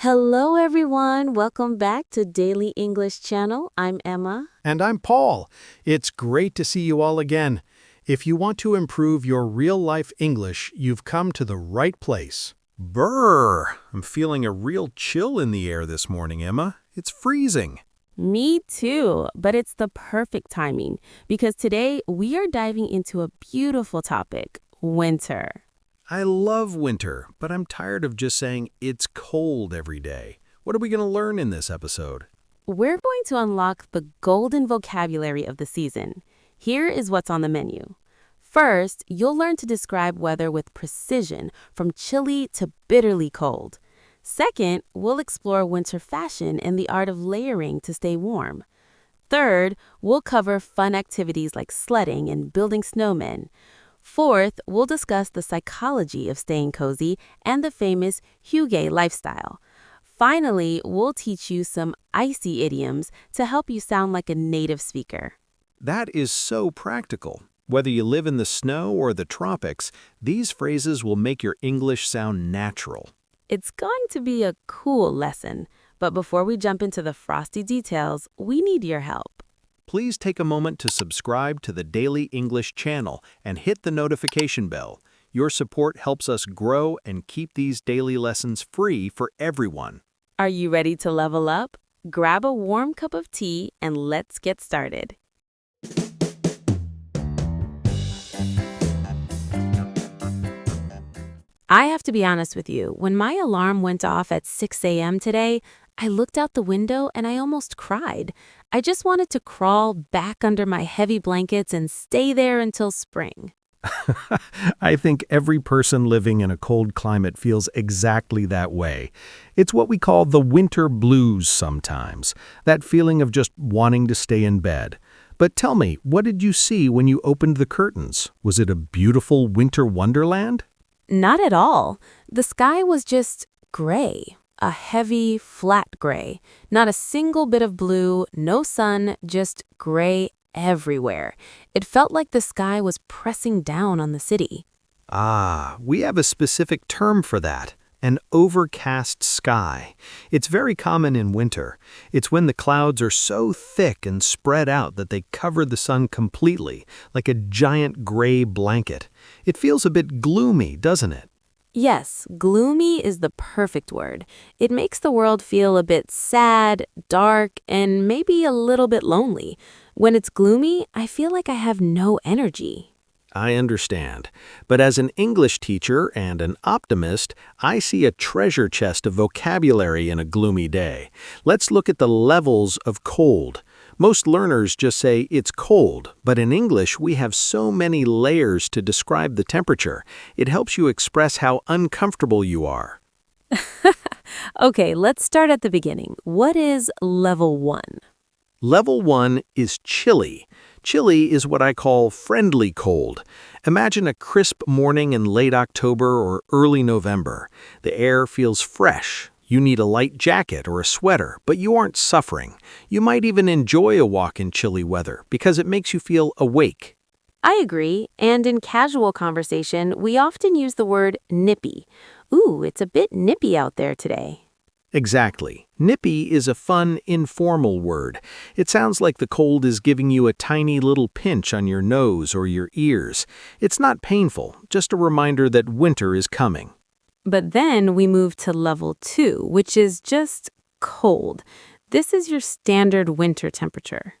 Hello, everyone. Welcome back to Daily English Channel. I'm Emma. And I'm Paul. It's great to see you all again. If you want to improve your real-life English, you've come to the right place. Brrr! I'm feeling a real chill in the air this morning, Emma. It's freezing. Me too, but it's the perfect timing because today we are diving into a beautiful topic, winter. I love winter, but I'm tired of just saying it's cold every day. What are we going to learn in this episode? We're going to unlock the golden vocabulary of the season. Here is what's on the menu. First, you'll learn to describe weather with precision, from chilly to bitterly cold. Second, we'll explore winter fashion and the art of layering to stay warm. Third, we'll cover fun activities like sledding and building snowmen. Fourth, we'll discuss the psychology of staying cozy and the famous hygge lifestyle. Finally, we'll teach you some icy idioms to help you sound like a native speaker. That is so practical. Whether you live in the snow or the tropics, these phrases will make your English sound natural. It's going to be a cool lesson, but before we jump into the frosty details, we need your help. Please take a moment to subscribe to the Daily English channel and hit the notification bell. Your support helps us grow and keep these daily lessons free for everyone. Are you ready to level up? Grab a warm cup of tea and let's get started. I have to be honest with you, when my alarm went off at 6 a.m. today, I looked out the window and I almost cried. I just wanted to crawl back under my heavy blankets and stay there until spring. I think every person living in a cold climate feels exactly that way. It's what we call the winter blues sometimes, that feeling of just wanting to stay in bed. But tell me, what did you see when you opened the curtains? Was it a beautiful winter wonderland? Not at all. The sky was just gray, a heavy, flat gray. Not a single bit of blue, no sun, just gray everywhere. It felt like the sky was pressing down on the city. Ah, we have a specific term for that. An overcast sky. It's very common in winter. It's when the clouds are so thick and spread out that they cover the sun completely, like a giant gray blanket. It feels a bit gloomy, doesn't it? Yes, gloomy is the perfect word. It makes the world feel a bit sad, dark, and maybe a little bit lonely. When it's gloomy, I feel like I have no energy. I understand. But as an English teacher and an optimist, I see a treasure chest of vocabulary in a gloomy day. Let's look at the levels of cold. Most learners just say it's cold, but in English we have so many layers to describe the temperature. It helps you express how uncomfortable you are. Okay, let's start at the beginning. What is level 1? Level 1 is chilly. Chilly is what I call friendly cold. Imagine a crisp morning in late October or early November. The air feels fresh. You need a light jacket or a sweater, but you aren't suffering. You might even enjoy a walk in chilly weather because it makes you feel awake. I agree, and in casual conversation, we often use the word nippy. Ooh, it's a bit nippy out there today. Exactly. Nippy is a fun, informal word. It sounds like the cold is giving you a tiny little pinch on your nose or your ears. It's not painful, just a reminder that winter is coming. But then we move to level 2, which is just cold. This is your standard winter temperature.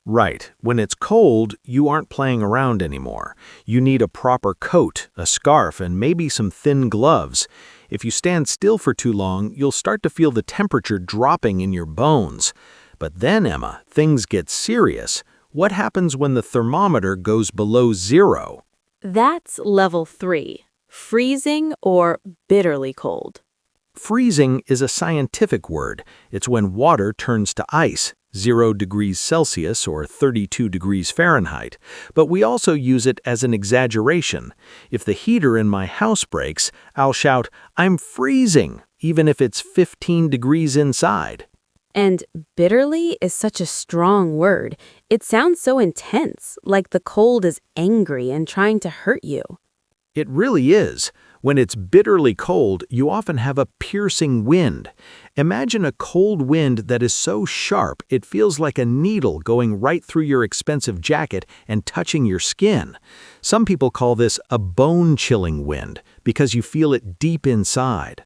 Right. When it's cold, you aren't playing around anymore. You need a proper coat, a scarf, and maybe some thin gloves. If you stand still for too long, you'll start to feel the temperature dropping in your bones. But then, Emma, things get serious. What happens when the thermometer goes below 0? That's level 3, freezing or bitterly cold. Freezing is a scientific word. It's when water turns to ice, 0 degrees Celsius or 32 degrees Fahrenheit. But we also use it as an exaggeration. If the heater in my house breaks, I'll shout, "I'm freezing," even if it's 15 degrees inside. And bitterly is such a strong word. It sounds so intense, like the cold is angry and trying to hurt you. It really is. When it's bitterly cold, you often have a piercing wind. Imagine a cold wind that is so sharp it feels like a needle going right through your expensive jacket and touching your skin. Some people call this a bone-chilling wind because you feel it deep inside.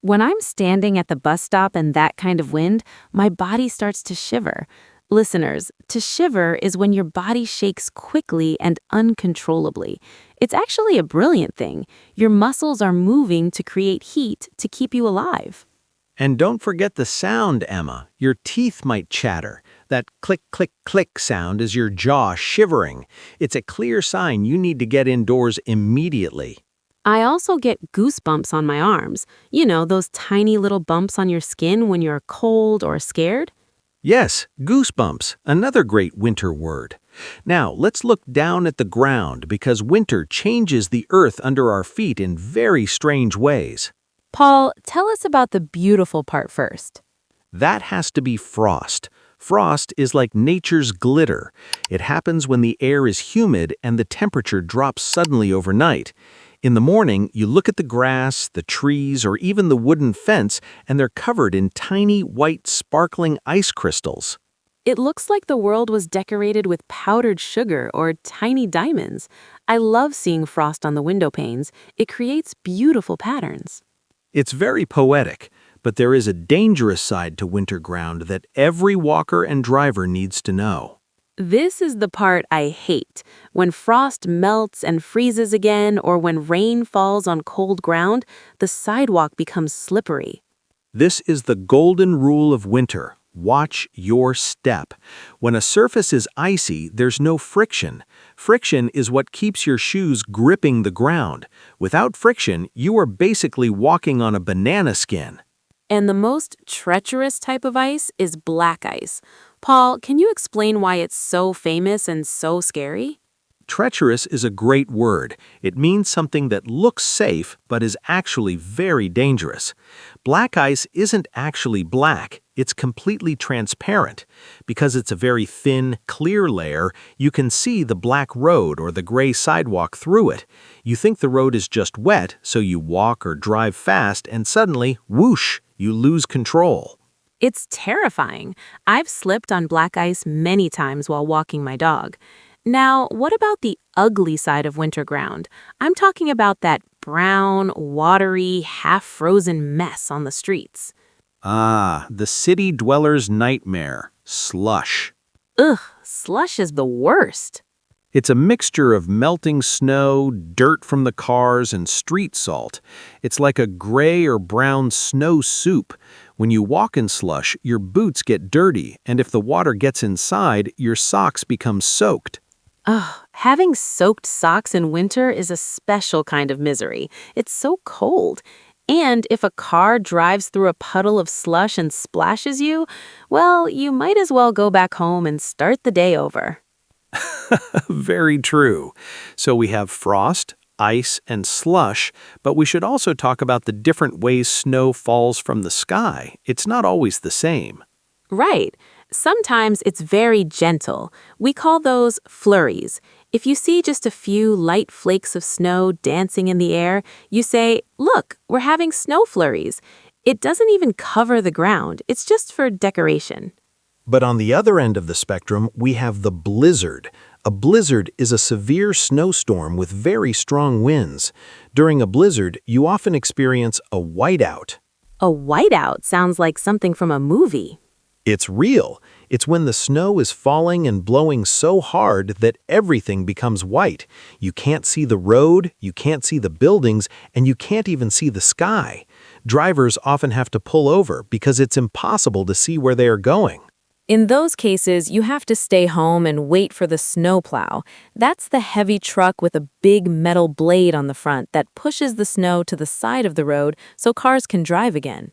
When I'm standing at the bus stop and that kind of wind, my body starts to shiver. Listeners, to shiver is when your body shakes quickly and uncontrollably. It's actually a brilliant thing. Your muscles are moving to create heat to keep you alive. And don't forget the sound, Emma. Your teeth might chatter. That click, click, click sound is your jaw shivering. It's a clear sign you need to get indoors immediately. I also get goosebumps on my arms. You know, those tiny little bumps on your skin when you're cold or scared. Yes, goosebumps, another great winter word. Now, let's look down at the ground because winter changes the earth under our feet in very strange ways. Paul, tell us about the beautiful part first. That has to be frost. Frost is like nature's glitter. It happens when the air is humid and the temperature drops suddenly overnight. In the morning, you look at the grass, the trees, or even the wooden fence, and they're covered in tiny, white, sparkling ice crystals. It looks like the world was decorated with powdered sugar or tiny diamonds. I love seeing frost on the window panes. It creates beautiful patterns. It's very poetic, but there is a dangerous side to winter ground that every walker and driver needs to know. This is the part I hate. When frost melts and freezes again, or when rain falls on cold ground, the sidewalk becomes slippery. This is the golden rule of winter. Watch your step. When a surface is icy, there's no friction. Friction is what keeps your shoes gripping the ground. Without friction, you are basically walking on a banana skin. And the most treacherous type of ice is black ice. Paul, can you explain why it's so famous and so scary? Treacherous is a great word. It means something that looks safe but is actually very dangerous. Black ice isn't actually black, it's completely transparent. Because it's a very thin, clear layer, you can see the black road or the gray sidewalk through it. You think the road is just wet, so you walk or drive fast and suddenly, whoosh, you lose control. It's terrifying. I've slipped on black ice many times while walking my dog. Now, what about the ugly side of winter ground? I'm talking about that brown, watery, half-frozen mess on the streets. Ah, the city dweller's nightmare, slush. Ugh, slush is the worst. It's a mixture of melting snow, dirt from the cars, and street salt. It's like a gray or brown snow soup. When you walk in slush, your boots get dirty, and if the water gets inside, your socks become soaked. Ugh, having soaked socks in winter is a special kind of misery. It's so cold. And if a car drives through a puddle of slush and splashes you, well, you might as well go back home and start the day over. Very true. So we have frost, ice, and slush, but we should also talk about the different ways snow falls from the sky. It's not always the same. Right. Sometimes it's very gentle. We call those flurries. If you see just a few light flakes of snow dancing in the air, you say, "Look, we're having snow flurries." It doesn't even cover the ground. It's just for decoration. But on the other end of the spectrum, we have the blizzard. A blizzard is a severe snowstorm with very strong winds. During a blizzard, you often experience a whiteout. A whiteout sounds like something from a movie. It's real. It's when the snow is falling and blowing so hard that everything becomes white. You can't see the road, you can't see the buildings, and you can't even see the sky. Drivers often have to pull over because it's impossible to see where they are going. In those cases, you have to stay home and wait for the snowplow. That's the heavy truck with a big metal blade on the front that pushes the snow to the side of the road so cars can drive again.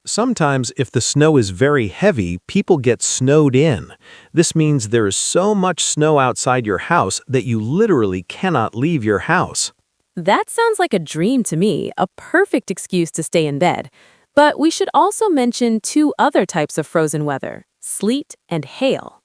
Sometimes, if the snow is very heavy, people get snowed in. This means there is so much snow outside your house that you literally cannot leave your house. That sounds like a dream to me, a perfect excuse to stay in bed. But we should also mention two other types of frozen weather: sleet and hail.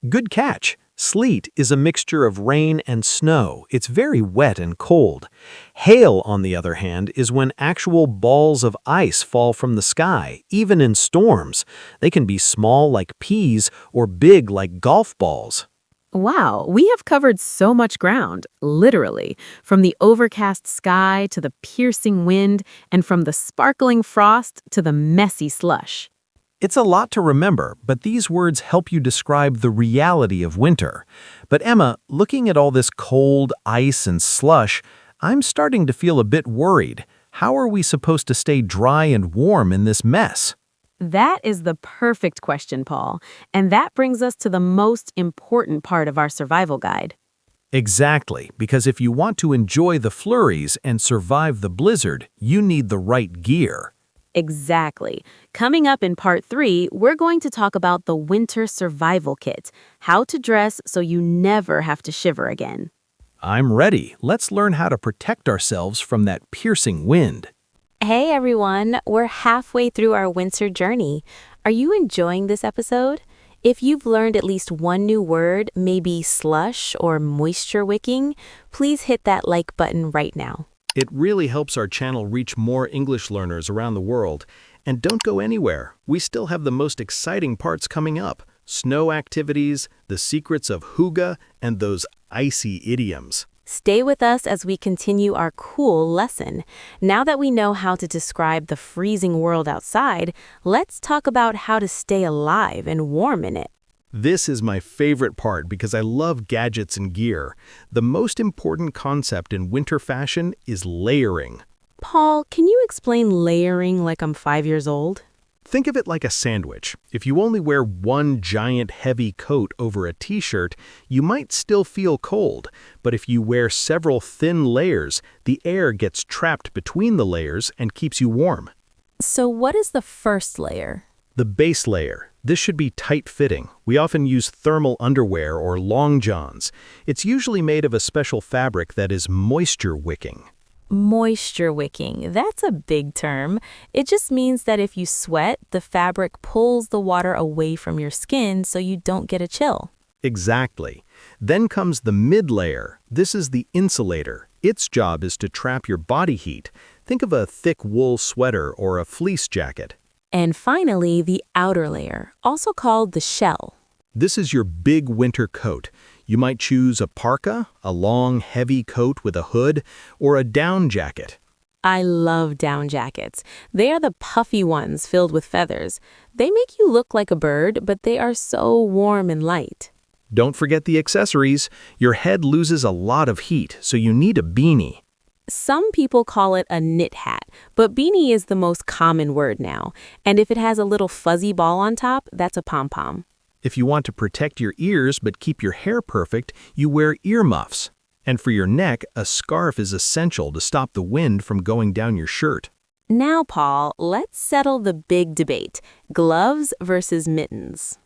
Good catch. Sleet is a mixture of rain and snow. It's very wet and cold. Hail, on the other hand, is when actual balls of ice fall from the sky, even in storms. They can be small like peas or big like golf balls. Wow, we have covered so much ground, literally, from the overcast sky to the piercing wind, and from the sparkling frost to the messy slush. It's a lot to remember, but these words help you describe the reality of winter. But Emma, looking at all this cold, ice, and slush, I'm starting to feel a bit worried. How are we supposed to stay dry and warm in this mess? That is the perfect question, Paul, and that brings us to the most important part of our survival guide. Exactly, because if you want to enjoy the flurries and survive the blizzard, you need the right gear. Exactly. Coming up in part 3, we're going to talk about the winter survival kit, how to dress so you never have to shiver again. I'm ready. Let's learn how to protect ourselves from that piercing wind. Hey everyone, we're halfway through our winter journey. Are you enjoying this episode? If you've learned at least one new word, maybe slush or moisture wicking, please hit that like button right now. It really helps our channel reach more English learners around the world. And don't go anywhere. We still have the most exciting parts coming up. Snow activities, the secrets of hygge, and those icy idioms. Stay with us as we continue our cool lesson. Now that we know how to describe the freezing world outside, let's talk about how to stay alive and warm in it. This is my favorite part because I love gadgets and gear. The most important concept in winter fashion is layering. Paul, can you explain layering like I'm 5 years old? Think of it like a sandwich. If you only wear one giant heavy coat over a t-shirt, you might still feel cold. But if you wear several thin layers, the air gets trapped between the layers and keeps you warm. So what is the first layer? The base layer. This should be tight-fitting. We often use thermal underwear or long johns. It's usually made of a special fabric that is moisture-wicking. Moisture wicking, that's a big term. It just means that if you sweat, the fabric pulls the water away from your skin so you don't get a chill. Exactly. Then comes the mid-layer. This is the insulator. Its job is to trap your body heat. Think of a thick wool sweater or a fleece jacket. And finally, the outer layer, also called the shell. This is your big winter coat. You might choose a parka, a long, heavy coat with a hood, or a down jacket. I love down jackets. They are the puffy ones filled with feathers. They make you look like a bird, but they are so warm and light. Don't forget the accessories. Your head loses a lot of heat, so you need a beanie. Some people call it a knit hat, but beanie is the most common word now. And if it has a little fuzzy ball on top, that's a pom-pom. If you want to protect your ears but keep your hair perfect, you wear earmuffs. And for your neck, a scarf is essential to stop the wind from going down your shirt. Now, Paul, let's settle the big debate. Gloves versus mittens.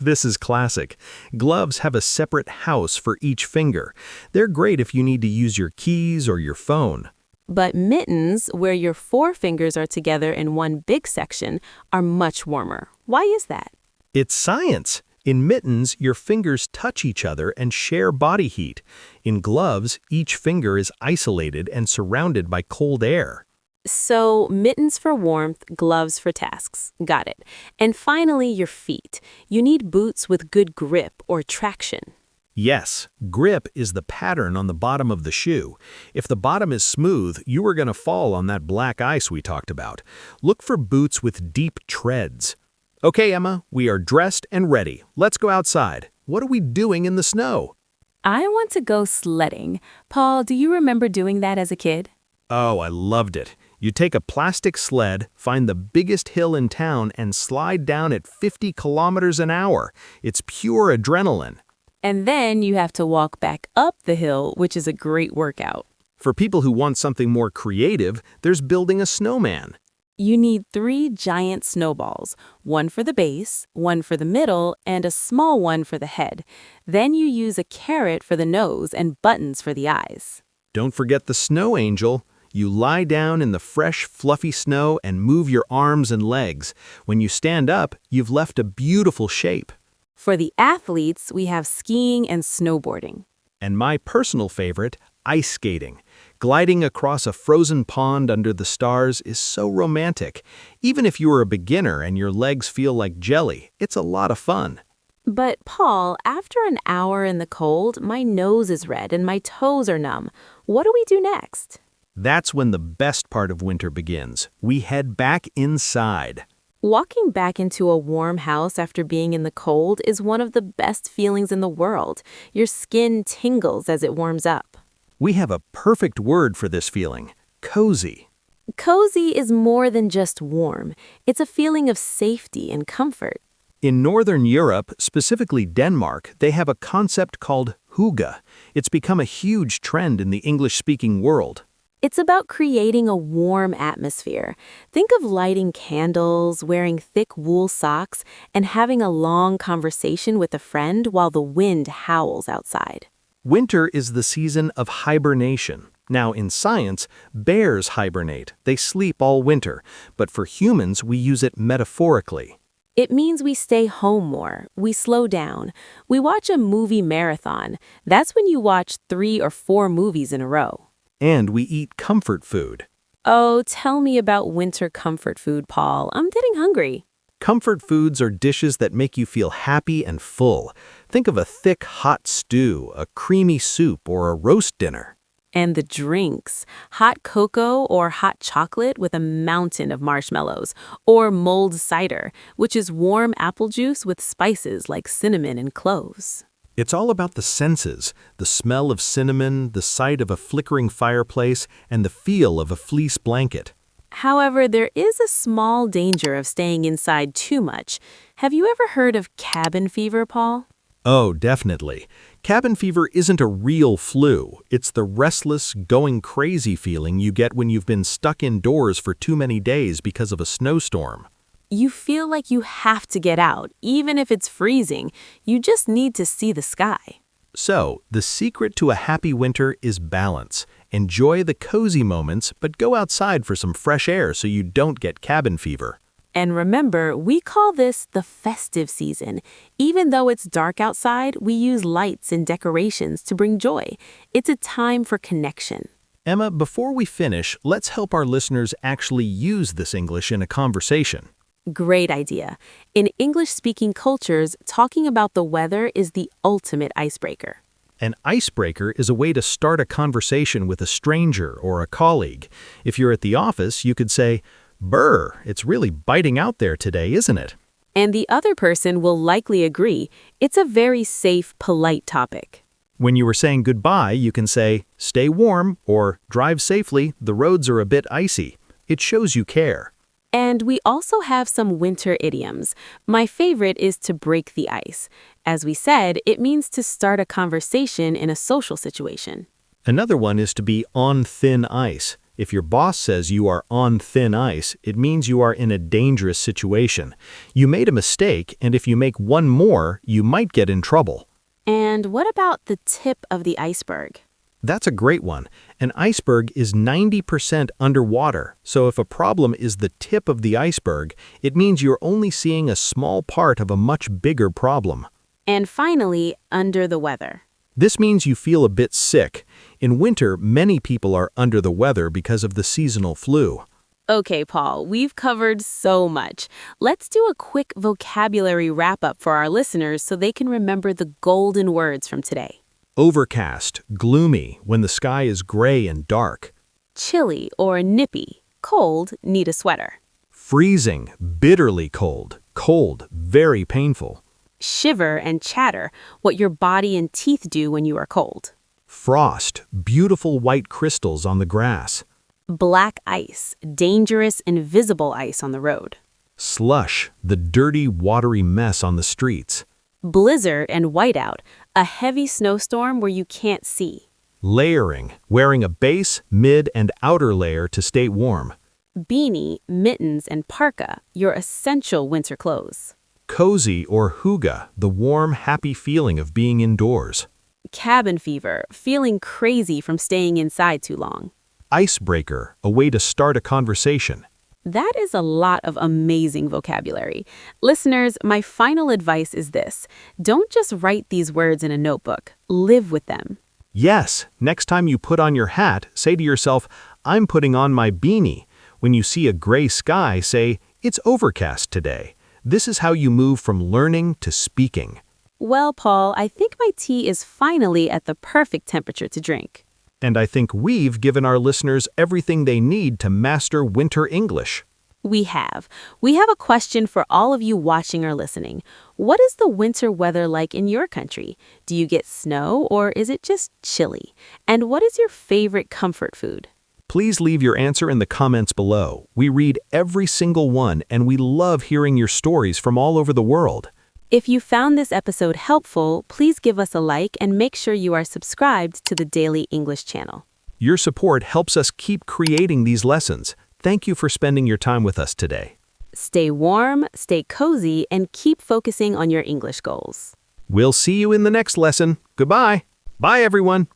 This is classic. Gloves have a separate house for each finger. They're great if you need to use your keys or your phone. But mittens, where your 4 fingers are together in one big section, are much warmer. Why is that? It's science. In mittens, your fingers touch each other and share body heat. In gloves, each finger is isolated and surrounded by cold air. So, mittens for warmth, gloves for tasks. Got it. And finally, your feet. You need boots with good grip or traction. Yes, grip is the pattern on the bottom of the shoe. If the bottom is smooth, you are going to fall on that black ice we talked about. Look for boots with deep treads. Okay, Emma, we are dressed and ready. Let's go outside. What are we doing in the snow? I want to go sledding. Paul, do you remember doing that as a kid? Oh, I loved it. You take a plastic sled, find the biggest hill in town, and slide down at 50 kilometers an hour. It's pure adrenaline. And then you have to walk back up the hill, which is a great workout. For people who want something more creative, there's building a snowman. You need 3 giant snowballs, one for the base, one for the middle, and a small one for the head. Then you use a carrot for the nose and buttons for the eyes. Don't forget the snow angel. You lie down in the fresh, fluffy snow and move your arms and legs. When you stand up, you've left a beautiful shape. For the athletes, we have skiing and snowboarding. And my personal favorite, ice skating. Gliding across a frozen pond under the stars is so romantic. Even if you are a beginner and your legs feel like jelly, it's a lot of fun. But, Paul, after an hour in the cold, my nose is red and my toes are numb. What do we do next? That's when the best part of winter begins. We head back inside. Walking back into a warm house after being in the cold is one of the best feelings in the world. Your skin tingles as it warms up. We have a perfect word for this feeling, cozy. Cozy is more than just warm. It's a feeling of safety and comfort. In Northern Europe, specifically Denmark, they have a concept called hygge. It's become a huge trend in the English-speaking world. It's about creating a warm atmosphere. Think of lighting candles, wearing thick wool socks, and having a long conversation with a friend while the wind howls outside. Winter is the season of hibernation. Now, in science, bears hibernate. They sleep all winter. But for humans, we use it metaphorically. It means we stay home more, we slow down, we watch a movie marathon. That's when you watch 3 or 4 movies in a row. And we eat comfort food. Oh, tell me about winter comfort food, Paul. I'm getting hungry. Comfort foods are dishes that make you feel happy and full. Think of a thick, hot stew, a creamy soup, or a roast dinner. And the drinks, hot cocoa or hot chocolate with a mountain of marshmallows, or mulled cider, which is warm apple juice with spices like cinnamon and cloves. It's all about the senses, the smell of cinnamon, the sight of a flickering fireplace, and the feel of a fleece blanket. However, there is a small danger of staying inside too much. Have you ever heard of cabin fever, Paul? Oh, definitely. Cabin fever isn't a real flu. It's the restless, going crazy feeling you get when you've been stuck indoors for too many days because of a snowstorm. You feel like you have to get out, even if it's freezing. You just need to see the sky. So, the secret to a happy winter is balance. Enjoy the cozy moments, but go outside for some fresh air so you don't get cabin fever. And remember, we call this the festive season. Even though it's dark outside, we use lights and decorations to bring joy. It's a time for connection. Emma, before we finish, let's help our listeners actually use this English in a conversation. Great idea. In English-speaking cultures, talking about the weather is the ultimate icebreaker. An icebreaker is a way to start a conversation with a stranger or a colleague. If you're at the office, you could say, "Brr, it's really biting out there today, isn't it?" And the other person will likely agree. It's a very safe, polite topic. When you were saying goodbye, you can say, "Stay warm," or "Drive safely, the roads are a bit icy." It shows you care. And we also have some winter idioms. My favorite is to break the ice. As we said, it means to start a conversation in a social situation. Another one is to be on thin ice. If your boss says you are on thin ice, it means you are in a dangerous situation. You made a mistake, and if you make one more, you might get in trouble. And what about the tip of the iceberg? That's a great one. An iceberg is 90% underwater, so if a problem is the tip of the iceberg, it means you're only seeing a small part of a much bigger problem. And finally, under the weather. This means you feel a bit sick. In winter, many people are under the weather because of the seasonal flu. Okay, Paul, we've covered so much. Let's do a quick vocabulary wrap-up for our listeners so they can remember the golden words from today. Overcast, gloomy, when the sky is gray and dark. Chilly or nippy, cold, need a sweater. Freezing, bitterly cold, cold, very painful. Shiver and chatter, what your body and teeth do when you are cold. Frost, beautiful white crystals on the grass. Black ice, dangerous, invisible ice on the road. Slush, the dirty, watery mess on the streets. Blizzard and whiteout, a heavy snowstorm where you can't see. Layering, wearing a base, mid, and outer layer to stay warm. Beanie, mittens, and parka, your essential winter clothes. Cozy or hygge, the warm, happy feeling of being indoors. Cabin fever, feeling crazy from staying inside too long. Icebreaker, a way to start a conversation. That is a lot of amazing vocabulary. Listeners, my final advice is this. Don't just write these words in a notebook. Live with them. Yes, next time you put on your hat, say to yourself, I'm putting on my beanie. When you see a gray sky, say, it's overcast today. This is how you move from learning to speaking. Well, Paul, I think my tea is finally at the perfect temperature to drink. And I think we've given our listeners everything they need to master winter English. We have. We have a question for all of you watching or listening. What is the winter weather like in your country? Do you get snow or is it just chilly? And what is your favorite comfort food? Please leave your answer in the comments below. We read every single one and we love hearing your stories from all over the world. If you found this episode helpful, please give us a like and make sure you are subscribed to the Daily English channel. Your support helps us keep creating these lessons. Thank you for spending your time with us today. Stay warm, stay cozy, and keep focusing on your English goals. We'll see you in the next lesson. Goodbye. Bye, everyone.